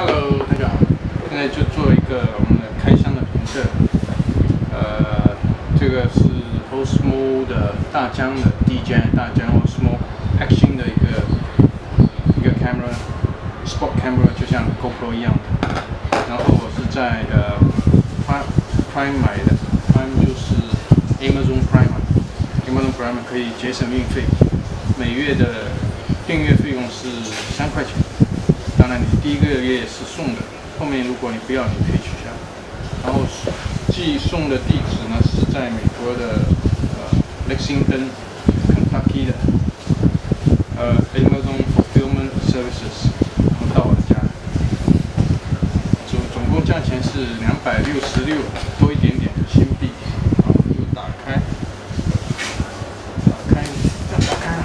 Hello， 大家好，现在就做一个我们的开箱的评测。这个是 OSMO 的大疆的 DJI 大疆 OSMO Action 的一个 camera，sport camera 就像 GoPro 一样的。然后我是在Prime 买的 ，Prime 就是 Amazon Prime，Amazon Prime 可以节省运费，每月的订阅费用是3块钱。 当然，你第1个月是送的，后面如果你不要，你可以取消。然后寄送的地址呢是在美国的Lexington Kentucky 的Amazon Fulfillment Services， 然后到我的家。总共价钱是266多一点点的新币。好，就打开，这样打开了。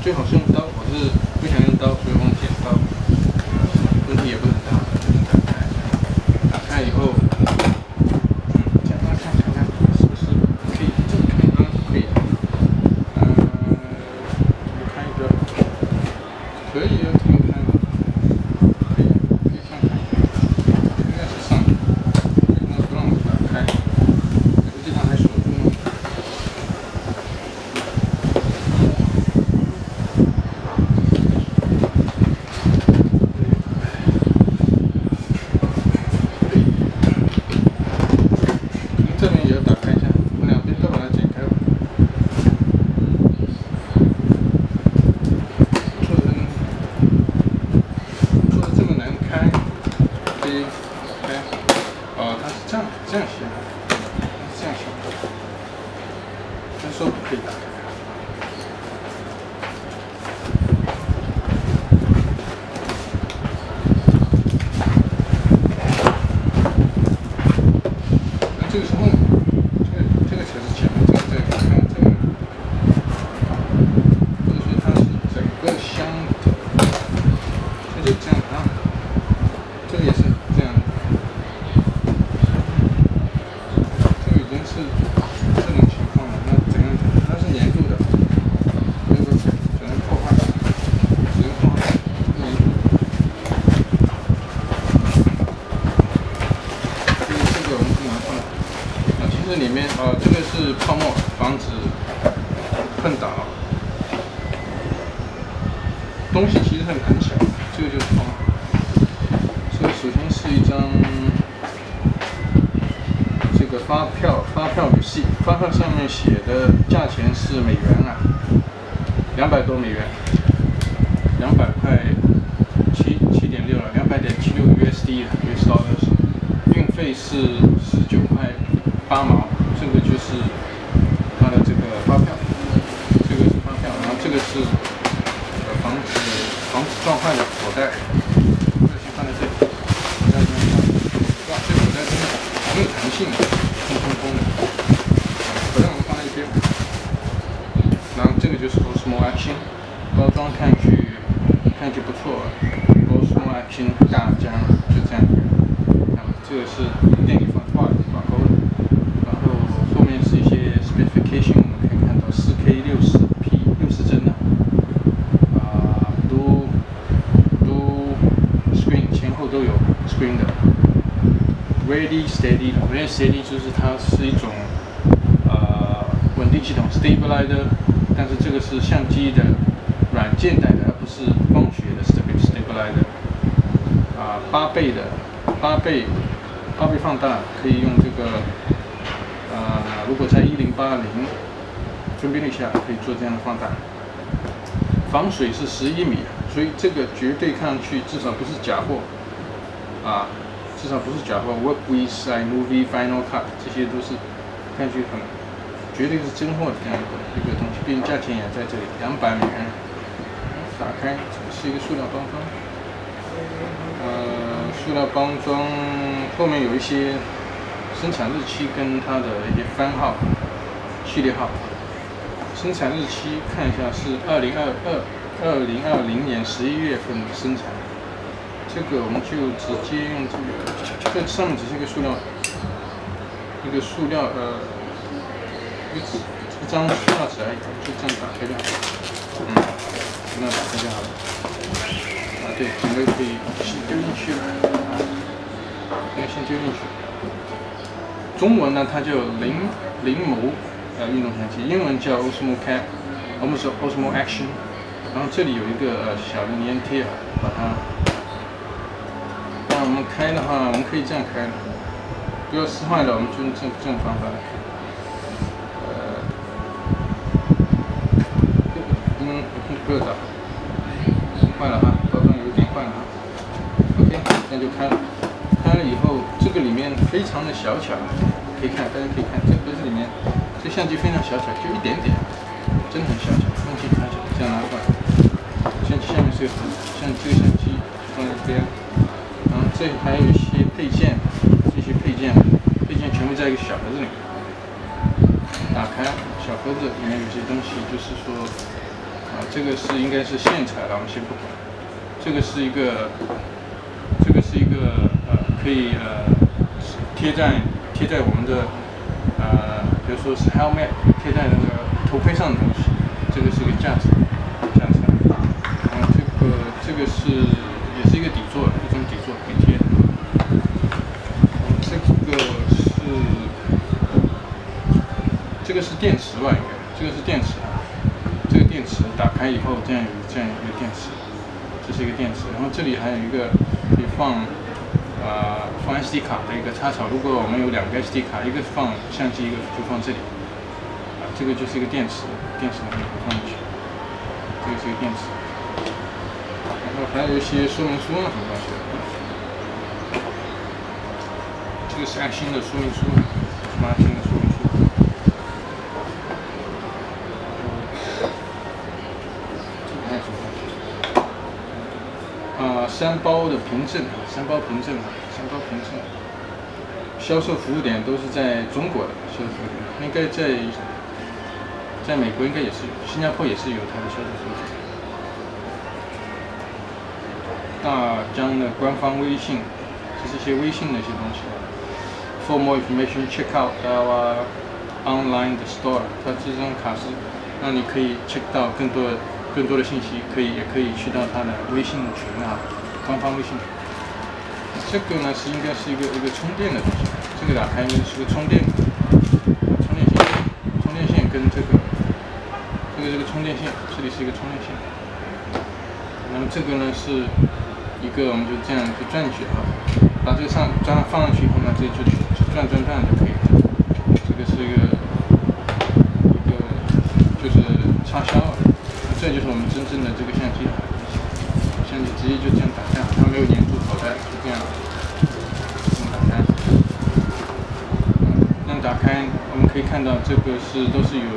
最好是用刀，我是不想用刀，所以用剪刀。问题也不是很大，就打开。打开以后，这样看是不是可以这么开？可以。我看一个，可以啊，这么开吗？可以这样开。应该是上面，为什么不让我打开？这上还锁住吗？ 这边也要打开一下，我两边都把它剪开。做的这么难开，可以开。哦，它是这样写的，这样写的。他说不可以打开。这个是后面，这个才是前面，这个，或者说它是整个箱子，它就这样啊，这个也是这样，这个已经是这种情况了，那怎样？它是粘住的，那个只能破坏，只能破坏，粘住。这个我们是拿出来。 其实里面这个是泡沫，防止碰倒。东西其实很小，这个就是泡沫。所以首先是一张这个发票 receipt， 发票上面写的价钱是美元啊，200多美元，200块7.6了，200.76 USD 了 ，US dollars， 运费是19块8毛。 这个就是它的这个发票，这个是发票，然后这个是防止撞坏的口袋，这个先放在这里，哇，这口袋真的很有弹性，空的，口袋我们放在一边。然后这个就是 OSMO Action， 包装看去不错 ，OSMO Action 大疆就这样，然后这个是店里挂钩的。 后面是一些 specification， 我们可以看到 4K 60帧的，do screen 前后都有 screen 的 ，ready steady 的 ，ready steady 就是它是一种稳定系统 stabilizer， 但是这个是相机的软件带的，而不是光学的 stabilizer， 8倍放大，可以用这个。 如果在1080分辨率下，可以做这样的放大。防水是11米，所以这个绝对看上去至少不是假货，至少不是假货。Work with iMovie Final Cut 这些都是看上去绝对是真货的这样一个东西，毕竟价钱也在这里，200美元。打开，这是一个塑料包装，塑料包装后面有一些。 生产日期跟它的一些番号、序列号。生产日期看一下是2020年11月份生产。这个我们就直接用这上面只是一个塑料一张塑料纸而已，就这样打开就好了。这样打开就好了。对，整个可以丢进去了，这个先丢进去。中文呢，它叫灵眸运动相机，英文叫 OSMO Action。然后这里有一个小的粘贴啊，把它。那我们开的话，我们可以这样开的，不要撕坏了，我们就用这种方法来开。不要打，坏了哈，包装有点坏了哈。OK， 这样就开了。开了以后，这个里面非常的小巧，可以看，大家可以看，这盒子里面，这相机非常小巧，就一点点，真的很小巧，东西很小，这样拿过来。相机下面是个盒子，像这个相机放在这边，然后这还有一些配件，这些配件全部在一个小盒子里面。打开小盒子里面有些东西，就是说。这个是应该是线材的，我们先不管。这个是一个可以贴在我们的比如说是 helmet 贴在那个头盔上的东西。这个是一个架子，然后这个也是一个底座，一种底座可以贴。这个是电池吧？应该这个是电池。这个电池打开以后，这样有一个电池，这是一个电池。然后这里还有一个可以放SD 卡的一个插槽。如果我们有2个 SD 卡，一个放相机，一个就放这里。这个就是一个电池，电池可以放进去。这个是一个电池。然后还有一些说明书啊什么东西的。这个是爱心的说明书，什么爱心的说明书。3包的凭证，销售服务点都是在中国的销售服务点，应该在美国应该也是有，新加坡也是有它的销售服务点。大疆的官方微信，这是一些微信的一些东西。For more information, check out our online store。它这张卡是让你可以 check 到更多的信息，也可以去到它的微信群啊。官方微信，这个呢应该是一个充电的东西。这个打开呢是个充电线跟这个充电线，这里是一个充电线。那么这个呢是一个，我们就这样就转进去啊，把这个放上去以后呢，这就转就可以了。这个是一个就是插销啊，这就是我们真正的这个相机。相机直接就这样打开，它没有粘住口袋，就这样打开。这样打开，我们可以看到这个都是有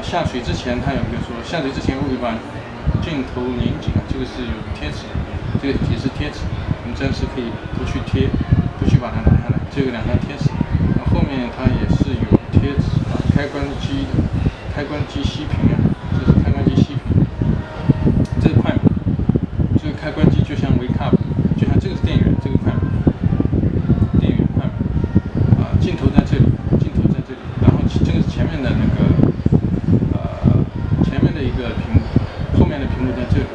下水之前，它有一个说下水之前我会把镜头拧紧，这个是有贴纸，这个也是贴纸，我们暂时可以不去把它拿下来。这个2张贴纸，然后后面它也是有贴纸，开关机熄屏啊，这是开关机熄屏。这个快门，这个开关机就像 wake up， 就像这个是电源，这个快门，电源快门，镜头在这里，然后这个是前面的那个前面的一个屏幕，后面的屏幕在这里，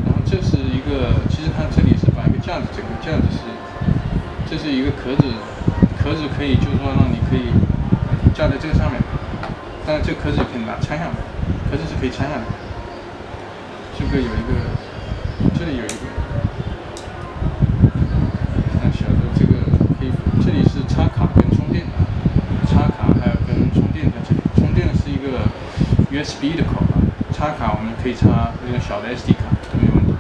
然后这是一个，其实它这里是把一个架子，整个架子这是一个壳子可以就是说让你可以架在这个上面，当然这个壳子也可以拆下来，壳子是可以拆下来的。这个有一个，这里有一个，小的这个可以，这里是插卡跟充电的，插卡还有跟充电在这里。充电是一个 USB 的口啊，插卡我们可以插那个小的 SD 卡都没问题。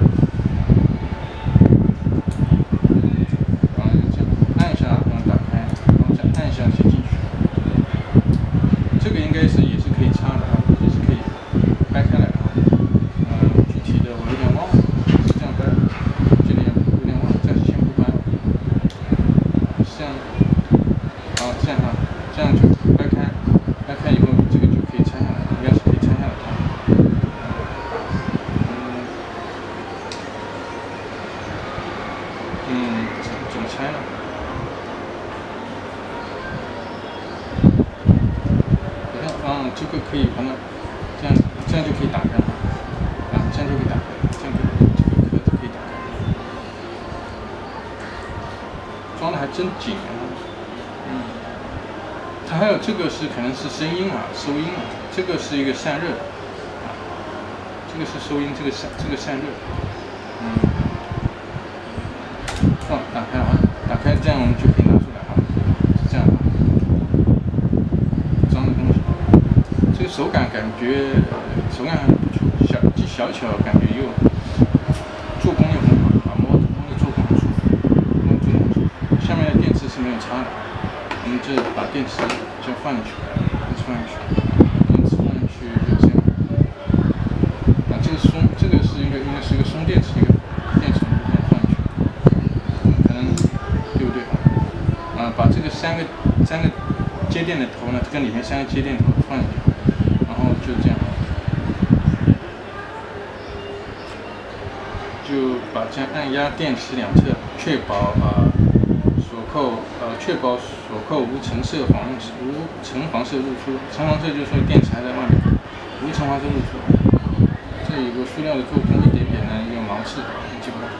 然后就这样按一下，然后打开，然后再按一下就进去。这个应该也是可以插的啊，也是可以掰开来的。我有点忘了，是这样掰，这里有点忘了，暂时先不掰了。这样，这样就掰开以后，这个就可以拆下来，应该是可以拆下来的。怎么拆呢？这个可以把它这样就可以打开了，这样就可以打开了，这样可以。还真紧啊。它还有这个是可能是声音啊，收音啊，这个是一个散热啊，这个是收音，这个散热。打开了啊，打开这样我们就可以拿出来啊，是这样的。脏的东西，这个手感感觉手感还不错，既小巧，感觉又做工又很好啊，摸的做工很舒服，摸做工很舒服。下面的电池是没有插的，我们这把电池就放进去，电池放进去就这样。啊，这个是应该是一个松电池，一个电池这样放进去，可能对不对啊？把这个三个接电的头呢，跟里面3个接电头放进去，然后就这样，就把这样按压电池两侧，确保锁扣无橙黄色露出。橙黄色就是说电池还在外面，无橙黄色露出。这有个塑料的做工，一点点的一个毛刺，基本上。